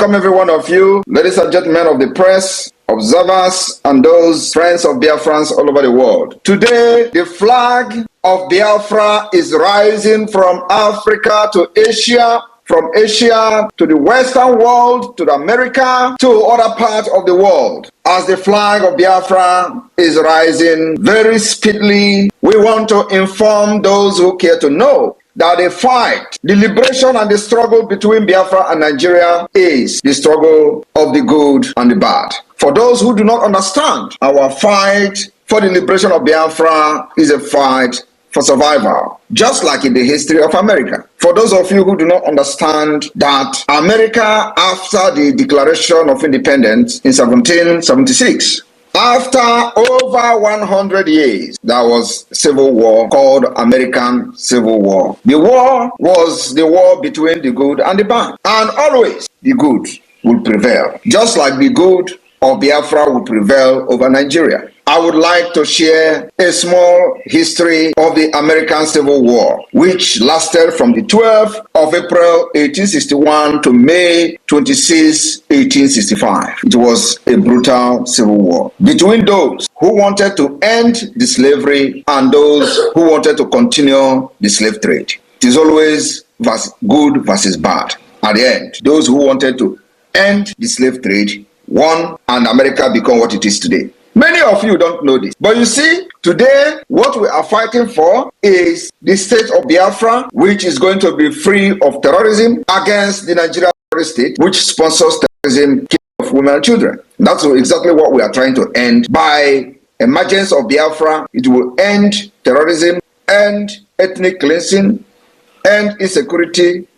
Welcome every one of you, ladies and gentlemen of the press, observers, and those friends of Biafrans all over the world. Today, the flag of Biafra is rising from Africa to Asia, from Asia to the Western world, to America, to other parts of the world. As the flag of Biafra is rising very speedily, we want to inform those who care to know that the fight, the liberation and the struggle between Biafra and Nigeria is the struggle of the good and the bad. For those who do not understand, our fight for the liberation of Biafra is a fight for survival, just like in the history of America. For those of you who do not understand that America, after the Declaration of Independence in 1776, after over 100 years, there was a civil war called American Civil War. The war was the war between the good and the bad. And always the good will prevail. Just like the good of Biafra will prevail over Nigeria. I would like to share a small history of the American Civil War, which lasted from the 12th of April 1861 to May 26, 1865. It was a brutal civil war between those who wanted to end the slavery and those who wanted to continue the slave trade. It is always good versus bad. At the end, those who wanted to end the slave trade won, and America became what it is today. Many of you don't know this, but you see, today what we are fighting for is the state of Biafra, which is going to be free of terrorism, against the Nigerian state, which sponsors terrorism, killing of women and children. That's exactly what we are trying to end. By emergence of Biafra, it will end terrorism, end ethnic cleansing, end insecurity,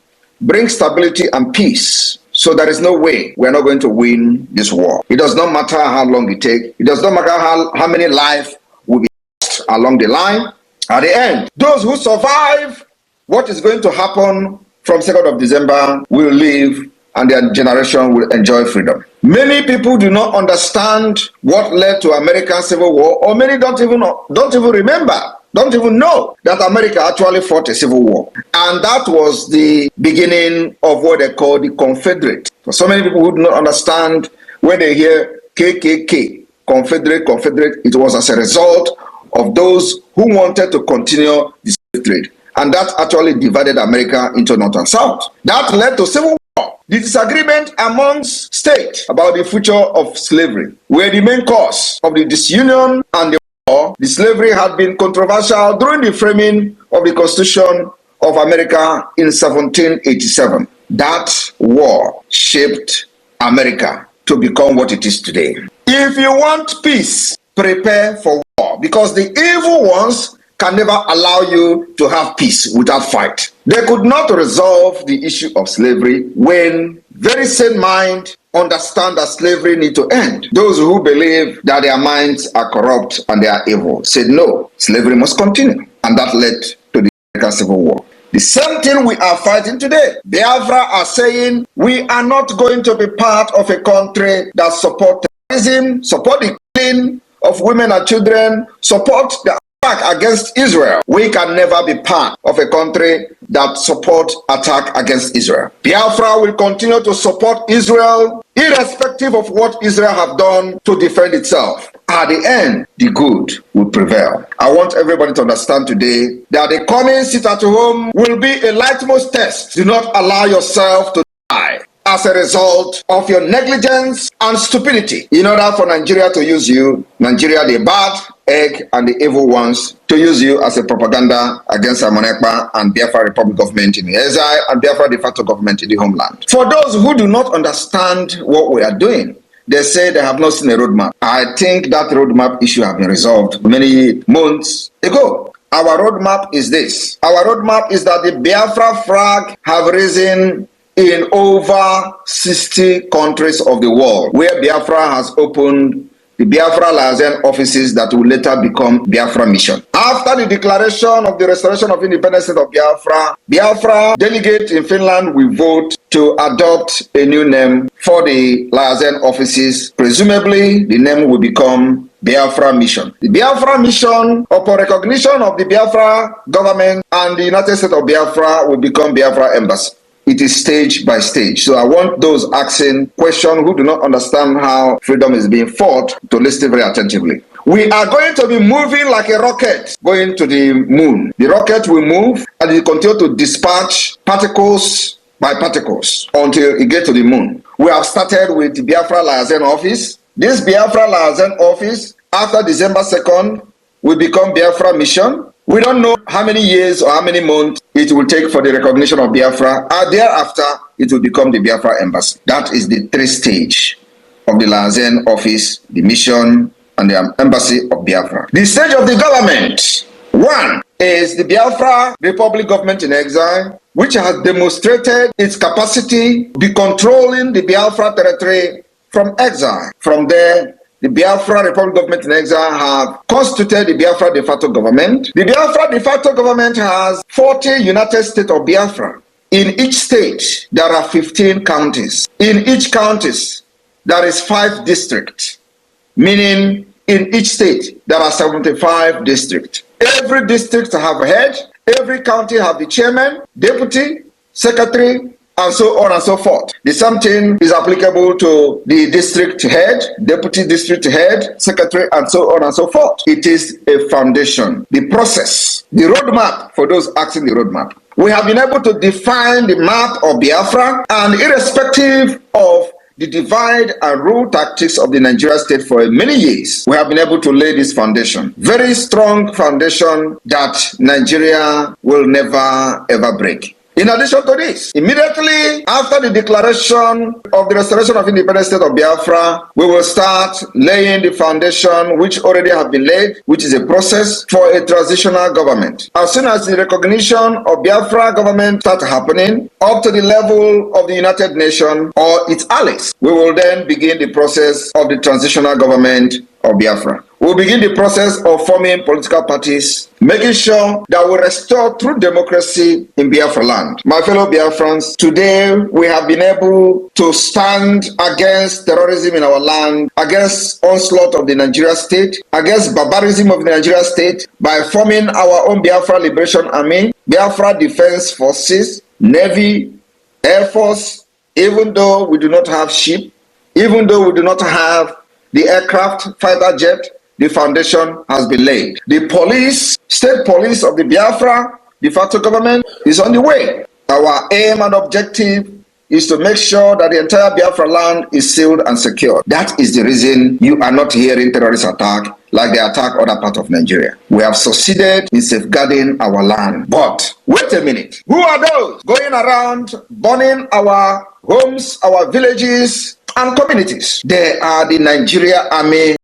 bring stability and peace. So there is no way we are not going to win this war. It does not matter how long it takes. It does not matter how many lives will be lost along the line. At the end, those who survive what is going to happen from 2nd of December will live and their generation will enjoy freedom. Many people do not understand what led to American Civil War, or many don't even remember. Don't even know that America actually fought a civil war. And that was the beginning of what they call the Confederate. For so many people who do not understand, when they hear KKK, Confederate, it was as a result of those who wanted to continue the slave trade. And that actually divided America into North and South. That led to civil war. The disagreement amongst states about the future of slavery were the main cause of the disunion and the slavery had been controversial during the framing of the Constitution of America in 1787. That war shaped America to become what it is today. If you want peace, prepare for war, because the evil ones can never allow you to have peace without fight. They could not resolve the issue of slavery when very sane mind understand that slavery need to end. Those who believe that their minds are corrupt and they are evil said no, slavery must continue. And that led to the American Civil War. The same thing we are fighting today. Biafra are saying we are not going to be part of a country that support terrorism, support the killing of women and children, support the attack against Israel. We can never be part of a country that support attack against Israel. Biafra will continue to support Israel irrespective of what Israel have done to defend itself. At the end, the good will prevail. I want everybody to understand today that the coming sit at home will be a litmus test. Do not allow yourself to die as a result of your negligence and stupidity. In order for Nigeria to use you, Nigeria the bad egg and the evil ones, to use you as a propaganda against Ekpa and Biafra Republic government in the exile and Biafra de facto government in the homeland. For those who do not understand what we are doing, they say they have not seen a roadmap. I think that roadmap issue has been resolved many months ago. Our roadmap is this. Our roadmap is that the Biafra flag have risen in over 60 countries of the world, where Biafra has opened the Biafra liaison offices that will later become Biafra mission. After the declaration of the restoration of independence of Biafra, Biafra delegate in Finland will vote to adopt a new name for the liaison offices. Presumably, the name will become Biafra mission. The Biafra mission, upon recognition of the Biafra government and the United States of Biafra, will become Biafra embassy. it is stage by stage. So I want those asking questions who do not understand how freedom is being fought to listen very attentively. We are going to be moving like a rocket going to the moon. The rocket will move and it will continue to dispatch particles by particles until it gets to the moon. We have started with the Biafra Liaison Office. This Biafra Liaison Office, after December 2nd, will become Biafra Mission. We don't know how many years or how many months it will take for the recognition of Biafra, and thereafter it will become the Biafra Embassy. That is the 3 stage of the Liaison Office, the mission, and the Embassy of Biafra. The stage of the government. 1 is the Biafra Republic Government in Exile, which has demonstrated its capacity to be controlling the Biafra territory from exile. From there, the Biafra Republic Government in Exile have constituted the Biafra de facto government. The Biafra de facto government has 40 United States of Biafra. In each state, there are 15 counties. In each counties, there is 5 districts, meaning in each state, there are 75 districts. Every district have a head, every county have the chairman, deputy, secretary, and so on and so forth. The same thing is applicable to the district head, deputy district head, secretary, and so on and so forth. It is a foundation, the process, the roadmap for those asking the roadmap. We have been able to define the map of Biafra, and irrespective of the divide and rule tactics of the Nigeria state for many years, we have been able to lay this foundation. Very strong foundation that Nigeria will never ever break. In addition to this, immediately after the declaration of the restoration of independent state of Biafra, we will start laying the foundation which already have been laid, which is a process for a transitional government. As soon as the recognition of Biafra government starts happening up to the level of the United Nations or its allies, we will then begin the process of the transitional government of Biafra. We'll begin the process of forming political parties, making sure that we restore true democracy in Biafra land. My fellow Biafrans, today we have been able to stand against terrorism in our land, against onslaught of the Nigeria state, against barbarism of the Nigeria state by forming our own Biafra Liberation Army, Biafra Defense Forces, Navy, Air Force. Even though we do not have ship, even though we do not have the aircraft, fighter jet, the foundation has been laid. The police, state police of the Biafra de facto government is on the way. Our aim and objective is to make sure that the entire Biafra land is sealed and secured. That is the reason you are not hearing terrorist attack like they attack other parts of Nigeria. We have succeeded in safeguarding our land. But wait a minute. Who are those going around burning our homes, our villages, and communities? They are the Nigeria Army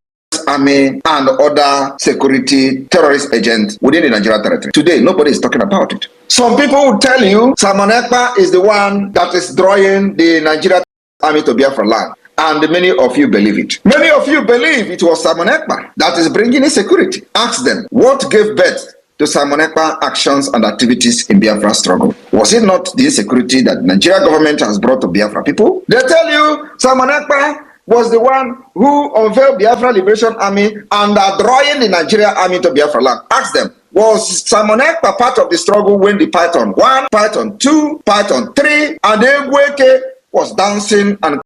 and other security terrorist agents within the Nigeria territory. Today, nobody is talking about it. Some people will tell you Simon Ekpa is the one that is drawing the Nigeria Army to Biafra land. And many of you believe it. Many of you believe it was Simon Ekpa that is bringing insecurity. Ask them, what gave birth to Simon Ekpa actions and activities in Biafra struggle? Was it not the insecurity that the Nigeria government has brought to Biafra people? They tell you Simon Ekpa was the one who unveiled Biafra Liberation Army and are drawing the Nigeria Army to Biafra land. Ask them, was Simon Ekpa part of the struggle when the Python 1, Python 2, Python 3, and Egweke was dancing and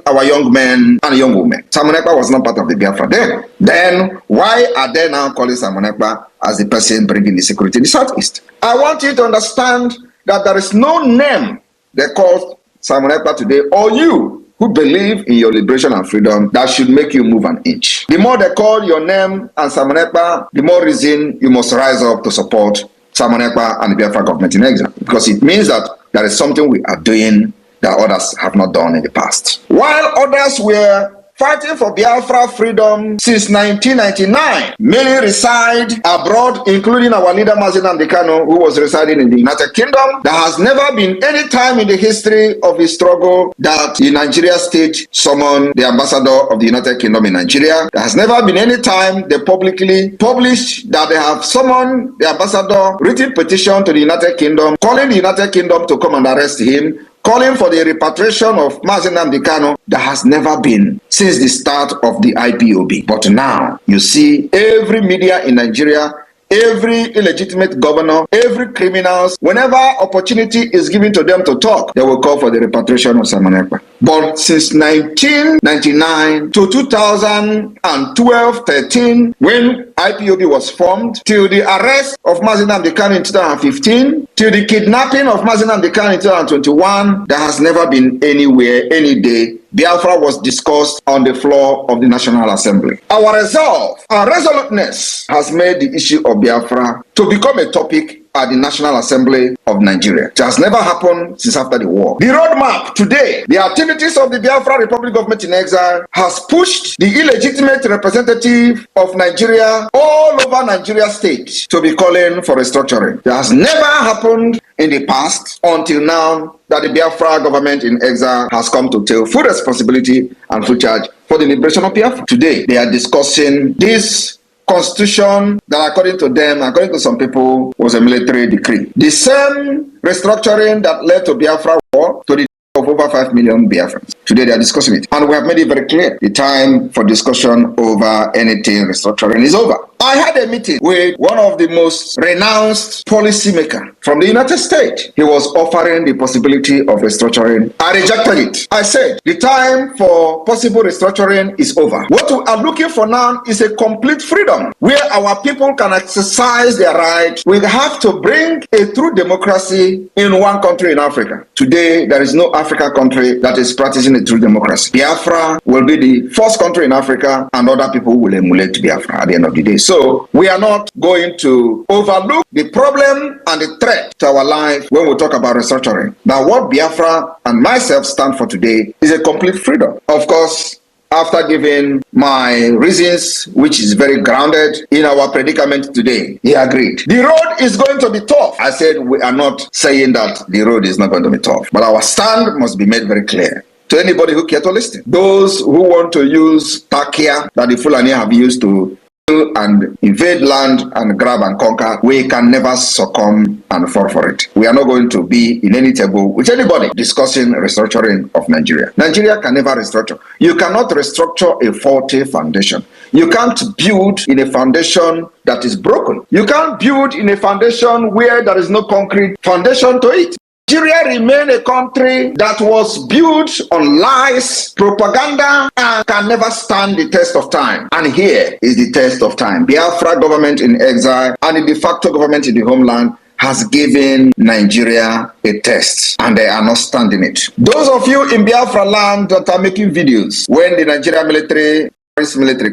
our young men and young women? Simon Ekpa was not part of the Biafra then. Then why are they now calling Simon Ekpa as the person bringing the security in the southeast? I want you to understand that there is no name they call Simon Ekpa today, or you who believe in your liberation and freedom, that should make you move an inch. The more they call your name and Simon Ekpa, the more reason you must rise up to support Simon Ekpa and the Biafra government in exile, because it means that there is something we are doing that others have not done in the past. While others were fighting for Biafra freedom since 1999, many reside abroad, including our leader Mazi Nnamdi Kanu, who was residing in the United Kingdom. There has never been any time in the history of the struggle that the Nigeria state summoned the ambassador of the United Kingdom in Nigeria. There has never been any time they publicly published that they have summoned the ambassador, written petition to the United Kingdom, calling the United Kingdom to come and arrest him, calling for the repatriation of Mazi Nnamdi Kanu. That has never been since the start of the IPOB. But now, you see every media in Nigeria, every illegitimate governor, every criminals, whenever opportunity is given to them to talk, they will call for the repatriation of Simon Ekpa. But since 1999 to 2012-13, when IPOB was formed, till the arrest of Mazi Nnamdi Kanu in 2015, till the kidnapping of Mazi Nnamdi Kanu in 2021, there has never been anywhere, any day, Biafra was discussed on the floor of the National Assembly. Our resolve, our resoluteness has made the issue of Biafra to become a topic at the National Assembly of Nigeria. It has never happened since after the war. The roadmap today, the activities of the Biafra Republic government in exile has pushed the illegitimate representative of Nigeria all over Nigeria state to be calling for restructuring. It has never happened in the past until now that the Biafra government in exile has come to take full responsibility and full charge for the liberation of Biafra. Today, they are discussing this constitution that, according to them, according to some people, was a military decree. The same restructuring that led to Biafra war, to the of over 5 million Biafrans. Today they are discussing it. And we have made it very clear. The time for discussion over anything restructuring is over. I had a meeting with one of the most renounced policymakers from the United States. He was offering the possibility of restructuring. I rejected it. I said, the time for possible restructuring is over. What we are looking for now is a complete freedom where our people can exercise their rights. We have to bring a true democracy in one country in Africa. Today, there is no African country that is practicing a true democracy. Biafra will be the first country in Africa, and other people will emulate Biafra at the end of the day. So we are not going to overlook the problem and the threat to our life when we talk about restructuring. But what Biafra and myself stand for today is a complete freedom. Of course, after giving my reasons, which is very grounded in our predicament today, he agreed. The road is going to be tough. I said we are not saying that the road is not going to be tough, but our stand must be made very clear to anybody who care to listen. Those who want to use Takia that the Fulani have used to and invade land and grab and conquer, we can never succumb and fall for it. We are not going to be in any table with anybody discussing restructuring of Nigeria. Nigeria can never restructure. You cannot restructure a faulty foundation. You can't build in a foundation that is broken. You can't build in a foundation where there is no concrete foundation to it. Nigeria remained a country that was built on lies, propaganda, and can never stand the test of time. And here is the test of time. Biafra government in exile and the de facto government in the homeland has given Nigeria a test, and they are not standing it. Those of you in Biafra land that are making videos, when the Nigerian military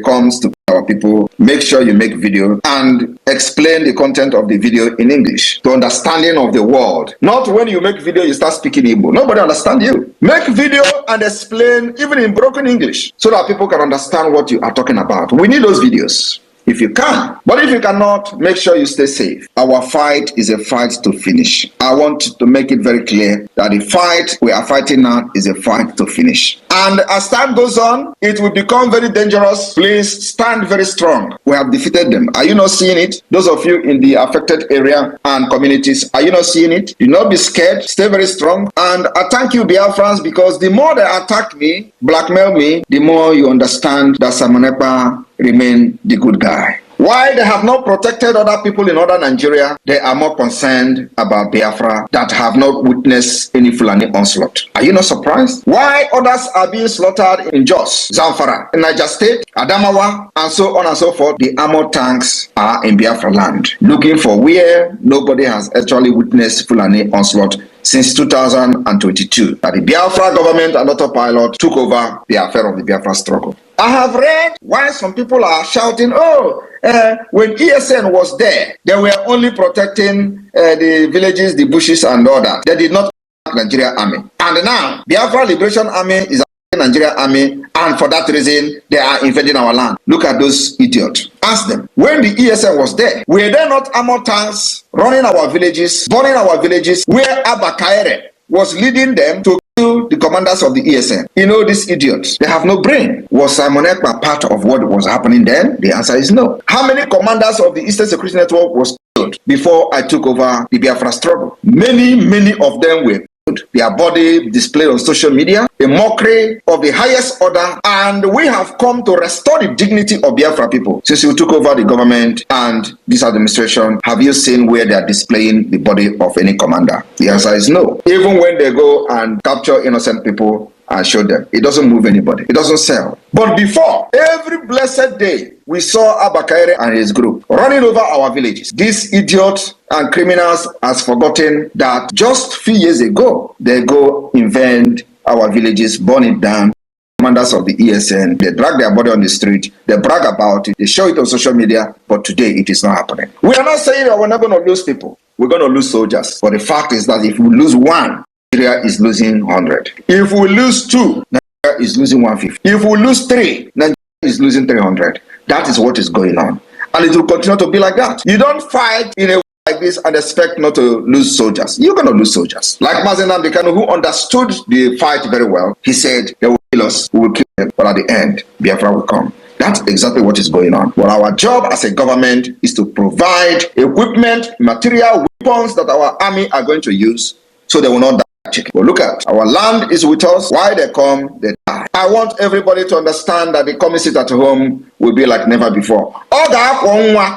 comes to our people, make sure you make video and explain the content of the video in English to understanding of the world. Not when you make video you start speaking Igbo. Nobody understands you. Make video and explain even in broken English so that people can understand what you are talking about. We need those videos if you can. But if you cannot, make sure you stay safe. Our fight is a fight to finish. I want to make it very clear that the fight we are fighting now is a fight to finish. And as time goes on, it will become very dangerous. Please stand very strong. We have defeated them. Are you not seeing it? Those of you in the affected area and communities, are you not seeing it? Do not be scared. Stay very strong. And I thank you, Biafrans, because the more they attack me, blackmail me, the more you understand that Simon Ekpa remain the good guy. Why they have not protected other people in other Nigeria, they are more concerned about Biafra that have not witnessed any Fulani onslaught. Are you not surprised? Why others are being slaughtered in Jos, Zamfara, in Niger State, Adamawa, and so on and so forth? The armored tanks are in Biafra land, looking for where nobody has actually witnessed Fulani onslaught since 2022, that the Biafra government and autopilot took over the affair of the Biafra struggle. I have read why some people are shouting, when ESN was there, they were only protecting the villages, the bushes and all that. They did not protect Nigeria Army. And now, Biafra Liberation Army is a Nigeria Army, and for that reason, they are invading our land. Look at those idiots. Ask them, when the ESN was there, were there not armored tanks running our villages, burning our villages, where Abba Kaere was leading them to kill the commanders of the ESN? You know, these idiots, they have no brain. Was Simon Ekpa part of what was happening then? The answer is no. How many commanders of the Eastern Security Network was killed before I took over the Biafra struggle? Many of them were their body displayed on social media, a mockery of the highest order, and we have come to restore the dignity of Biafra people. Since you took over the government and this administration, have you seen where they are displaying the body of any commander? The answer is no. Even when they go and capture innocent people and show them, it doesn't move anybody. It doesn't sell. But before, every blessed day, we saw Abakaire and his group running over our villages. These idiots and criminals has forgotten that just a few years ago, they go invade our villages, burn it down. Commanders of the ESN, they drag their body on the street, they brag about it, they show it on social media, but today it is not happening. We are not saying that we're not going to lose people. We're going to lose soldiers. But the fact is that if we lose one, Nigeria is losing 100. If we lose two, Nigeria is losing 150. If we lose three, Nigeria is losing 300. That is what is going on. And it will continue to be like that. You don't fight in a way like this and expect not to lose soldiers. You're going to lose soldiers. Like Mazen Nnamdi Kanu, who understood the fight very well, he said, they will kill us, we will kill them, but at the end, Biafra will come. That's exactly what is going on. But our job as a government is to provide equipment, material, weapons that our army are going to use so they will not die. Well, look at our land is with us. Why they come, they die. I want everybody to understand that the coming sit at home will be like never before.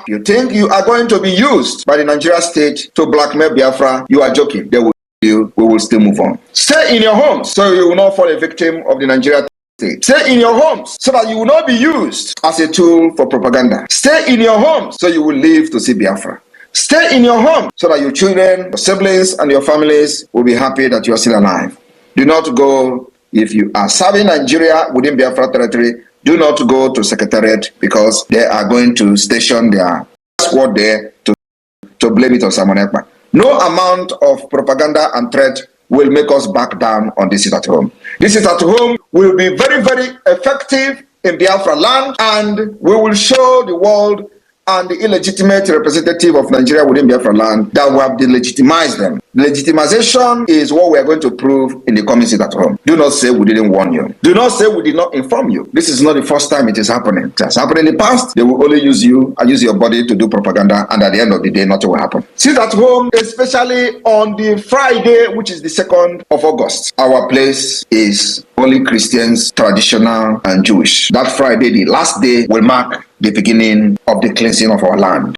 You think you are going to be used by the Nigeria state to blackmail Biafra? You are joking. They will you. We will still move on. Stay in your homes so you will not fall a victim of the Nigeria state. Stay in your homes so that you will not be used as a tool for propaganda. Stay in your homes so you will live to see Biafra. Stay in your home so that your children, your siblings, and your families will be happy that you are still alive. Do not go, if you are serving Nigeria within Biafra territory, do not go to Secretariat because they are going to station their squad there to blame it on someone else. No amount of propaganda and threat will make us back down on this sit at home. This sit at home will be very, very effective in Biafra land, and we will show the world and the illegitimate representative of Nigeria within Biafra land that we have delegitimized them. Legitimization is what we are going to prove in the coming sit at home. Do not say we didn't warn you. Do not say we did not inform you. This is not the first time it is happening. It has happened in the past. They will only use you and use your body to do propaganda, and at the end of the day, nothing will happen. Sit at home, especially on the Friday, which is the 2nd of August. Our place is only Christians, traditional, and Jewish. That Friday, the last day, will mark the beginning of the cleansing of our land.